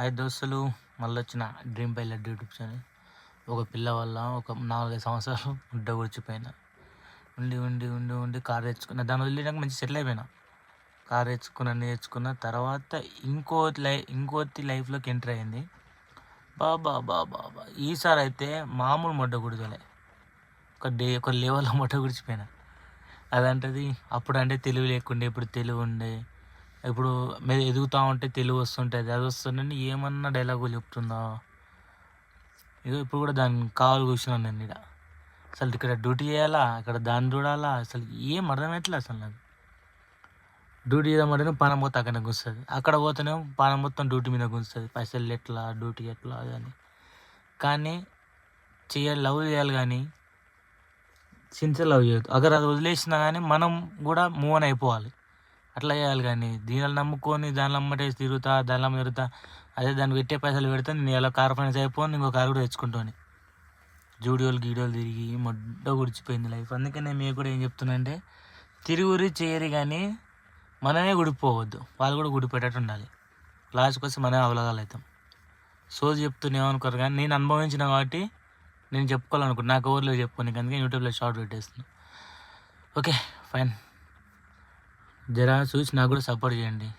5 దోస్తులు మళ్ళీ వచ్చిన డ్రీమ్ పైలట్ యూట్యూబ్ ఛానల్. ఒక పిల్ల వల్ల ఒక 4-5 సంవత్సరాలు గుడ్డ గుడిచిపోయినా. ఉండి ఉండి ఉండి ఉండి కారు తెచ్చుకున్న. దాన్ని వదిలేనాక మంచి సెటిల్ అయిపోయినా. కారు నేర్చుకున్న తర్వాత ఇంకోటి లైఫ్లోకి ఎంటర్ అయింది. బాబా బాబా బా ఈసారి అయితే మామూలు మొట్ట గుడిచలే, ఒక లెవెల్లో మొట్ట గుడిచిపోయినా. అదంటది అప్పుడు అంటే తెలివి లేకుండే, ఇప్పుడు తెలివి ఉండే. ఇప్పుడు మీరు ఎదుగుతూ ఉంటే తెలివి వస్తుంటుంది, అది వస్తుందని ఏమన్నా డైలాగులు చెప్తుందా. ఇదో ఇప్పుడు కూడా దాన్ని కావాలి కూర్చున్నాను నేను ఇక్కడ. అసలు ఇక్కడ డ్యూటీ చేయాలా, ఇక్కడ దాన్ని చూడాలా, అసలు ఏం అర్థమవుతలే అసలు నాకు. డ్యూటీ చేయమంటేనే పానం మొత్తం అక్కడ కూర్స్తుంది, అక్కడ పోతేనే పానం మొత్తం డ్యూటీ మీద కూర్స్తుంది. పైసలు ఎట్లా, డ్యూటీ ఎట్లా అని. కానీ లవ్ చేయాలి కానీ సిన్సియర్ లవ్ చేయొద్దు. అగర్ అది వదిలేసినా కానీ మనం కూడా మూవ్ ఆన్ అయిపోవాలి, అట్లా చేయాలి. కానీ దీనిలో నమ్ముకొని దానిలో అమ్మటే తిరుగుతా, దానిలో తిరుగుతా, అదే దాన్ని పెట్టే పైసలు పెడితే నేను ఎలా కార్ ఫైనాన్స్ అయిపోయి ఇంకో కారు కూడా తెచ్చుకుంటాను. జూడియోలు గీడియోలు తిరిగి మొడ్డ గుడిచిపోయింది లైఫ్. అందుకే నేను మీకు కూడా ఏం చెప్తున్నా అంటే, తిరుగురి చేయరు కానీ మనమే గుడిపోవద్దు, వాళ్ళు కూడా గుడిపెట్టేట్టు ఉండాలి. లాస్ట్కి వచ్చి మనమే అవలగాలు అవుతాం. సోది చెప్తూనే ఏమనుకోరు కానీ నేను అనుభవించిన కాబట్టి నేను చెప్పుకోవాలనుకుంటున్నా. నాకు ఊర్లో చెప్పుకోనికి, అందుకే యూట్యూబ్లో షార్ట్ పెట్టేస్తున్నాను. ఓకే ఫైన్, జరా చూసి నాకు కూడా సపోర్ట్ చేయండి.